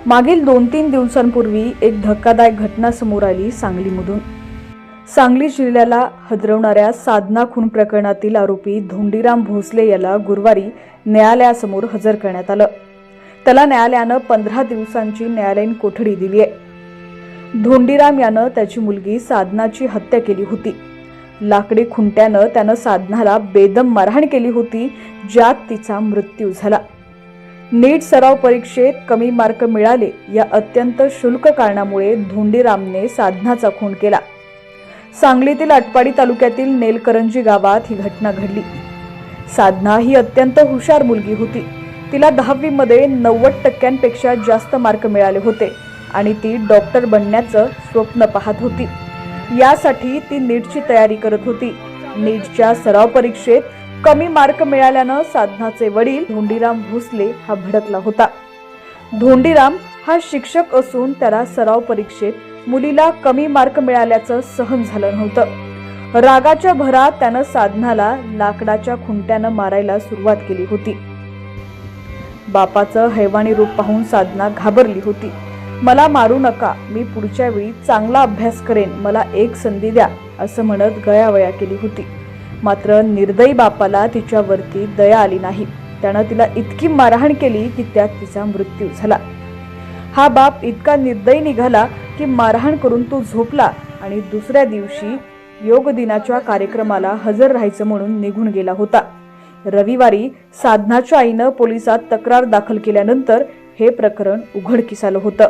मागील 2-3 दिवसांपूर्वी एक धक्कादायक घटना समोर आली सांगलीमधून। सांगली जिल्ह्याला हदरवणाऱ्या साधना खून प्रकरणातील आरोपी धोंडीराम भोसले याला गुरुवारी न्यायालयासमोर हजर करण्यात आलं। त्याला न्यायालयानं 15 दिवसांची न्यायालयीन कोठडी दिली आहे। धोंडीराम यानं त्याची मुलगी साधनाची हत्या केली होती। लाकडी खुंट्यानं त्यानं साधनाला बेदम मारहाण केली होती, ज्यात तिचा मृत्यू झाला। नीट सराव परीक्षेत कमी मार्क मिळाले या अत्यंत क्षुल्लक कारणामुळे धोंडीरामने साधनाचा खून केला। सांगलीतील आटपाडी तालुक्यातील नेलकरंजी गावात ही घटना घडली। साधना ही अत्यंत हुशार मुलगी होती। तिला 10वी मध्ये 90% जास्त मार्क मिळाले होते आणि ती डॉक्टर बनण्याचं स्वप्न पाहत होती। यासाठी ती नीटची तयारी करत होती। नीटच्या सराव परीक्षेत कमी मार्क मिळाल्यानं साधनाचे वडील धोंडीराम भोसले हा भडकला होता। धोंडीराम हा शिक्षक असून त्याला सराव परीक्षेत मुलीला कमी मार्क मिळाल्याचं सहन झालं नव्हतं। रागाच्या भरात त्यानं साधनाला लाकडाच्या खुंट्यानं मारायला सुरुवात केली होती। बापाचं हैवानी रूप पाहून साधना घाबरली होती। मला मारू नका, मी पुढच्या वेळी चांगला अभ्यास करेन, मला एक संधी द्या असं म्हणत गयावया केली होती। मात्र निर्दयी बापाला तिच्यावरती दया आली नाही। त्यानं तिला इतकी मारहाण केली की त्यात तिचा मृत्यू झाला। हा बाप इतका निर्दयी निघाला की मारहाण करून तो झोपला आणि दुसऱ्या दिवशी योग दिनाच्या कार्यक्रमाला हजर राहायचं म्हणून निघून गेला होता। रविवारी साधनाच्या आईनं पोलिसात तक्रार दाखल केल्यानंतर हे प्रकरण उघडकीस आलं होतं।